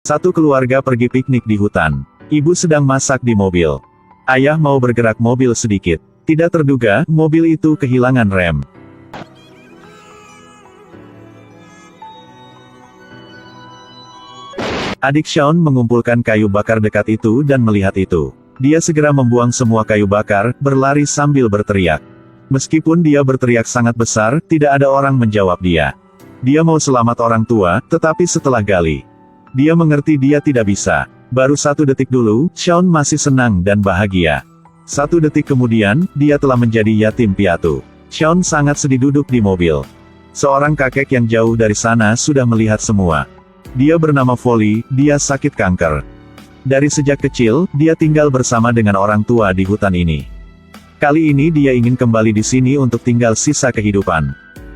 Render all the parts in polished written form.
Satu keluarga pergi piknik di hutan. Ibu sedang masak di mobil. Ayah mau bergerak mobil sedikit. Tidak terduga, mobil itu kehilangan rem. Adik Shaun mengumpulkan kayu bakar dekat itu dan melihat itu. Dia segera membuang semua kayu bakar, berlari sambil berteriak. Meskipun dia berteriak sangat besar, tidak ada orang menjawab dia. Dia mau selamat orang tua, tetapi setelah gali, dia mengerti dia tidak bisa. Baru 1 detik dulu, Shaun masih senang dan bahagia. 1 detik kemudian, dia telah menjadi yatim piatu. Shaun sangat sedih duduk di mobil. Seorang kakek yang jauh dari sana sudah melihat semua. Dia bernama Folly, dia sakit kanker. Dari sejak kecil, dia tinggal bersama dengan orang tua di hutan ini. Kali ini dia ingin kembali di sini untuk tinggal sisa kehidupan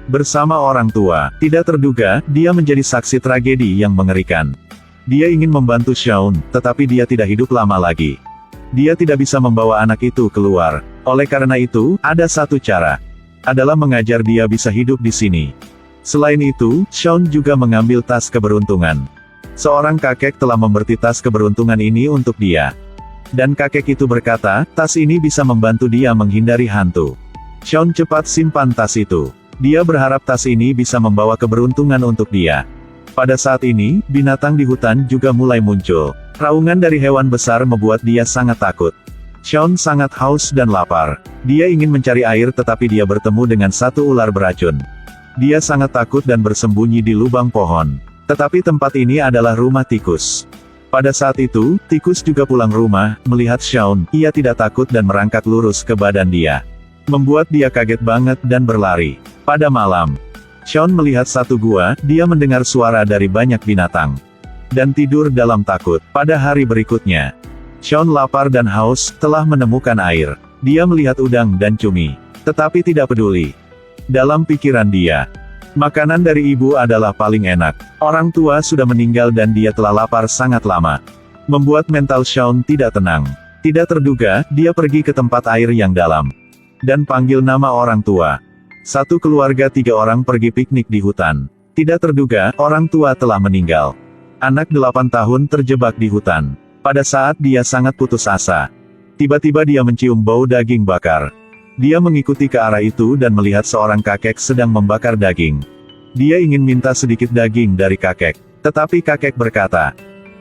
bersama orang tua. Tidak terduga, dia menjadi saksi tragedi yang mengerikan. Dia ingin membantu Shaun, tetapi dia tidak hidup lama lagi. Dia tidak bisa membawa anak itu keluar. Oleh karena itu, ada satu cara. Adalah mengajar dia bisa hidup di sini. Selain itu, Shaun juga mengambil tas keberuntungan. Seorang kakek telah memberi tas keberuntungan ini untuk dia. Dan kakek itu berkata, tas ini bisa membantu dia menghindari hantu. Shaun cepat simpan tas itu. Dia berharap tas ini bisa membawa keberuntungan untuk dia. Pada saat ini, binatang di hutan juga mulai muncul. Raungan dari hewan besar membuat dia sangat takut. Shaun sangat haus dan lapar. Dia ingin mencari air tetapi dia bertemu dengan satu ular beracun. Dia sangat takut dan bersembunyi di lubang pohon. Tetapi tempat ini adalah rumah tikus. Pada saat itu, tikus juga pulang rumah, melihat Shaun, ia tidak takut dan merangkak lurus ke badan dia. Membuat dia kaget banget dan berlari. Pada malam, Shaun melihat satu gua, dia mendengar suara dari banyak binatang. Dan tidur dalam takut. Pada hari berikutnya, Shaun lapar dan haus, telah menemukan air. Dia melihat udang dan cumi. Tetapi tidak peduli. Dalam pikiran dia, makanan dari ibu adalah paling enak. Orang tua sudah meninggal dan dia telah lapar sangat lama. Membuat mental Shaun tidak tenang. Tidak terduga, dia pergi ke tempat air yang dalam. Dan panggil nama orang tua. Satu keluarga 3 orang pergi piknik di hutan. Tidak terduga, orang tua telah meninggal. Anak 8 tahun terjebak di hutan. Pada saat dia sangat putus asa, tiba-tiba dia mencium bau daging bakar. Dia mengikuti ke arah itu dan melihat seorang kakek sedang membakar daging. Dia ingin minta sedikit daging dari kakek. Tetapi kakek berkata,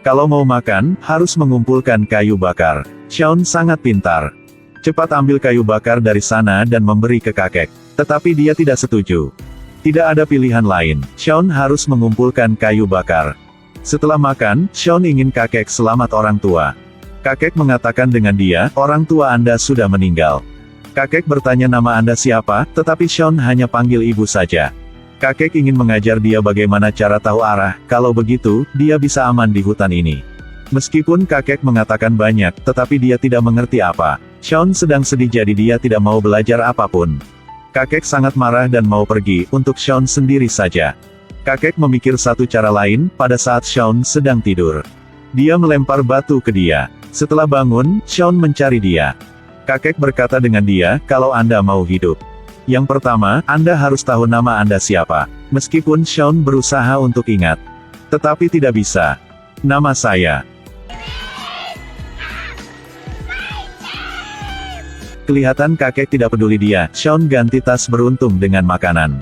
kalau mau makan, harus mengumpulkan kayu bakar. Shaun sangat pintar. Cepat ambil kayu bakar dari sana dan memberi ke kakek. Tetapi dia tidak setuju. Tidak ada pilihan lain. Shaun harus mengumpulkan kayu bakar. Setelah makan, Shaun ingin kakek selamat orang tua. Kakek mengatakan dengan dia, orang tua Anda sudah meninggal. Kakek bertanya nama Anda siapa, tetapi Shaun hanya panggil ibu saja. Kakek ingin mengajar dia bagaimana cara tahu arah, kalau begitu, dia bisa aman di hutan ini. Meskipun kakek mengatakan banyak, tetapi dia tidak mengerti apa. Shaun sedang sedih jadi dia tidak mau belajar apapun. Kakek sangat marah dan mau pergi, untuk Shaun sendiri saja. Kakek memikir satu cara lain, pada saat Shaun sedang tidur. Dia melempar batu ke dia. Setelah bangun, Shaun mencari dia. Kakek berkata dengan dia, kalau Anda mau hidup. Yang pertama, Anda harus tahu nama Anda siapa. Meskipun Shaun berusaha untuk ingat. Tetapi tidak bisa. Nama saya. Kelihatan kakek tidak peduli dia, Shaun ganti tas beruntung dengan makanan.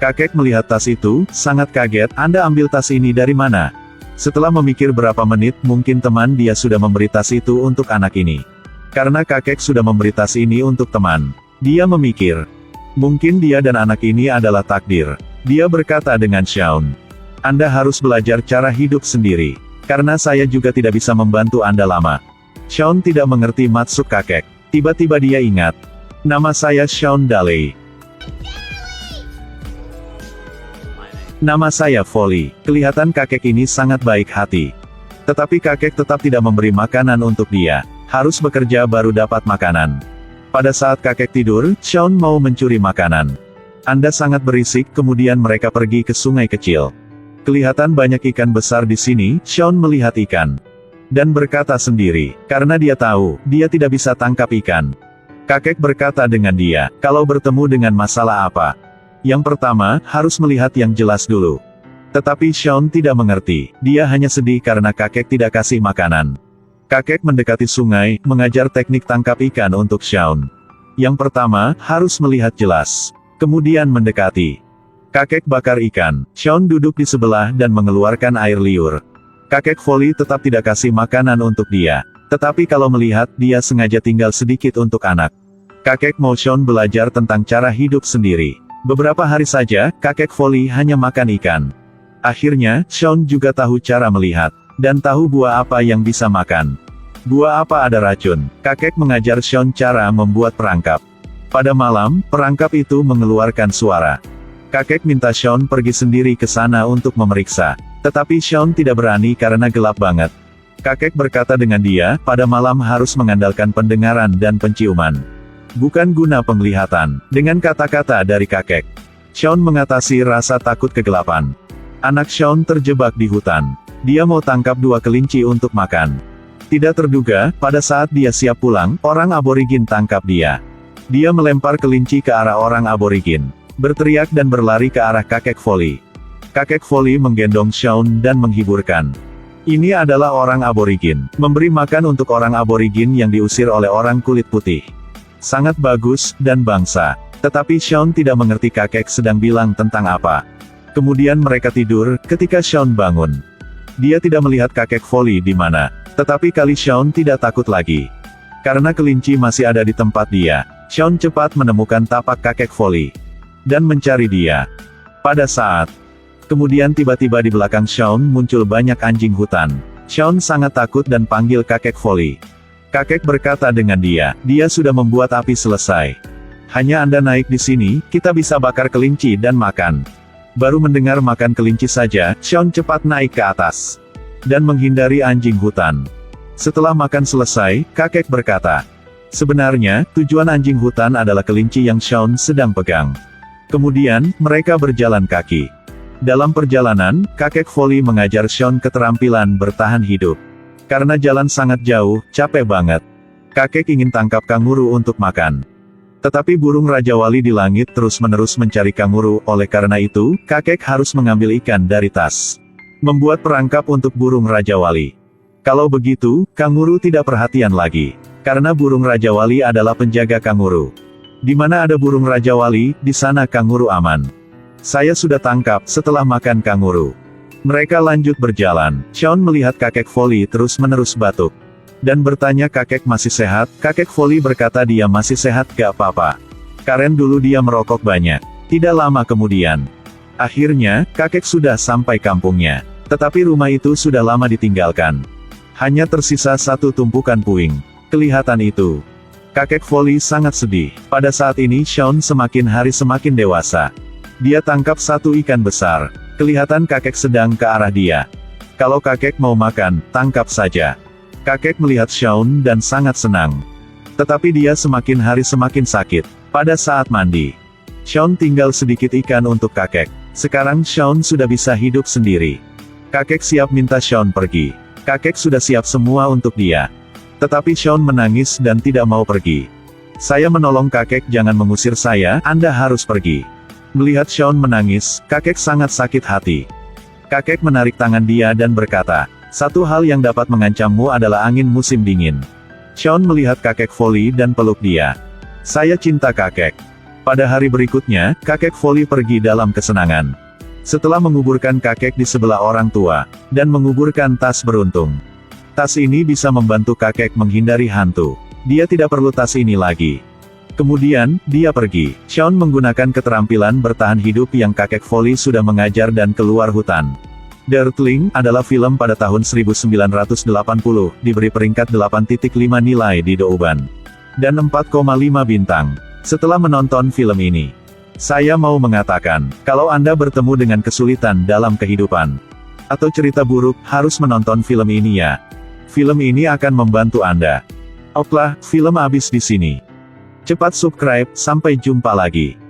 Kakek melihat tas itu, sangat kaget, Anda ambil tas ini dari mana? Setelah memikir berapa menit, mungkin teman dia sudah memberi tas itu untuk anak ini. Karena kakek sudah memberi tas ini untuk teman. Dia memikir, mungkin dia dan anak ini adalah takdir. Dia berkata dengan Shaun, Anda harus belajar cara hidup sendiri. Karena saya juga tidak bisa membantu Anda lama. Shaun tidak mengerti maksud kakek. Tiba-tiba dia ingat. Nama saya Shaun Daley. Nama saya Folly. Kelihatan kakek ini sangat baik hati. Tetapi kakek tetap tidak memberi makanan untuk dia. Harus bekerja baru dapat makanan. Pada saat kakek tidur, Shaun mau mencuri makanan. Anda sangat berisik, kemudian mereka pergi ke sungai kecil. Kelihatan banyak ikan besar di sini, Shaun melihat ikan. Dan berkata sendiri, karena dia tahu, dia tidak bisa tangkap ikan. Kakek berkata dengan dia, kalau bertemu dengan masalah apa? Yang pertama, harus melihat yang jelas dulu. Tetapi Shaun tidak mengerti, dia hanya sedih karena kakek tidak kasih makanan. Kakek mendekati sungai, mengajar teknik tangkap ikan untuk Shaun. Yang pertama, harus melihat jelas. Kemudian mendekati. Kakek bakar ikan. Shaun duduk di sebelah dan mengeluarkan air liur. Kakek Foley tetap tidak kasih makanan untuk dia. Tetapi kalau melihat, dia sengaja tinggal sedikit untuk anak. Kakek mau Shaun belajar tentang cara hidup sendiri. Beberapa hari saja, kakek Foley hanya makan ikan. Akhirnya, Shaun juga tahu cara melihat. Dan tahu buah apa yang bisa makan. Buah apa ada racun. Kakek mengajar Shaun cara membuat perangkap. Pada malam, perangkap itu mengeluarkan suara. Kakek minta Shaun pergi sendiri ke sana untuk memeriksa. Tetapi Shaun tidak berani karena gelap banget. Kakek berkata dengan dia, pada malam harus mengandalkan pendengaran dan penciuman. Bukan guna penglihatan. Dengan kata-kata dari kakek, Shaun mengatasi rasa takut kegelapan. Anak Shaun terjebak di hutan. Dia mau tangkap 2 kelinci untuk makan. Tidak terduga, pada saat dia siap pulang, orang aborigin tangkap dia. Dia melempar kelinci ke arah orang aborigin. Berteriak dan berlari ke arah kakek Foley. Kakek Foley menggendong Shaun dan menghiburkan. Ini adalah orang aborigin. Memberi makan untuk orang aborigin yang diusir oleh orang kulit putih. Sangat bagus, dan bangsa. Tetapi Shaun tidak mengerti kakek sedang bilang tentang apa. Kemudian mereka tidur, ketika Shaun bangun. Dia tidak melihat kakek Foley di mana. Tetapi kali Shaun tidak takut lagi. Karena kelinci masih ada di tempat dia. Shaun cepat menemukan tapak kakek Foley. Dan mencari dia. Pada saat. Kemudian tiba-tiba di belakang Shaun muncul banyak anjing hutan. Shaun sangat takut dan panggil kakek Foley. Kakek berkata dengan dia sudah membuat api selesai. Hanya Anda naik di sini, kita bisa bakar kelinci dan makan. Baru mendengar makan kelinci saja, Shaun cepat naik ke atas. Dan menghindari anjing hutan. Setelah makan selesai, kakek berkata. Sebenarnya, tujuan anjing hutan adalah kelinci yang Shaun sedang pegang. Kemudian, mereka berjalan kaki. Dalam perjalanan, kakek Foley mengajar Shaun keterampilan bertahan hidup. Karena jalan sangat jauh, capek banget. Kakek ingin tangkap kanguru untuk makan. Tetapi burung Raja Wali di langit terus-menerus mencari kanguru, oleh karena itu, kakek harus mengambil ikan dari tas. Membuat perangkap untuk burung Raja Wali. Kalau begitu, kanguru tidak perhatian lagi. Karena burung Raja Wali adalah penjaga kanguru. Di mana ada burung Raja Wali, di sana kanguru aman. Saya sudah tangkap setelah makan kanguru. Mereka lanjut berjalan. Shaun melihat kakek Foley terus-menerus batuk. Dan bertanya kakek masih sehat. Kakek Foley berkata dia masih sehat, gak apa-apa. Karen dulu dia merokok banyak. Tidak lama kemudian. Akhirnya, kakek sudah sampai kampungnya. Tetapi rumah itu sudah lama ditinggalkan. Hanya tersisa satu tumpukan puing. Kelihatan itu. Kakek Foley sangat sedih. Pada saat ini Shaun semakin hari semakin dewasa. Dia tangkap satu ikan besar. Kelihatan kakek sedang ke arah dia. Kalau kakek mau makan, tangkap saja. Kakek melihat Shaun dan sangat senang. Tetapi dia semakin hari semakin sakit. Pada saat mandi, Shaun tinggal sedikit ikan untuk kakek. Sekarang Shaun sudah bisa hidup sendiri. Kakek siap minta Shaun pergi. Kakek sudah siap semua untuk dia. Tetapi Shaun menangis dan tidak mau pergi. Saya menolong kakek, jangan mengusir saya, Anda harus pergi. Melihat Shaun menangis, kakek sangat sakit hati. Kakek menarik tangan dia dan berkata, satu hal yang dapat mengancammu adalah angin musim dingin. Shaun melihat kakek Foley dan peluk dia. Saya cinta kakek. Pada hari berikutnya, kakek Foley pergi dalam kesenangan. Setelah menguburkan kakek di sebelah orang tua, dan menguburkan tas beruntung. Tas ini bisa membantu kakek menghindari hantu. Dia tidak perlu tas ini lagi. Kemudian, dia pergi. Shaun menggunakan keterampilan bertahan hidup yang kakek Foley sudah mengajar dan keluar hutan. The Earthling adalah film pada tahun 1980, diberi peringkat 8.5 nilai di Douban. Dan 4,5 bintang. Setelah menonton film ini, saya mau mengatakan, kalau Anda bertemu dengan kesulitan dalam kehidupan, atau cerita buruk, harus menonton film ini ya. Film ini akan membantu Anda. Okelah, film habis di sini. Cepat subscribe, sampai jumpa lagi.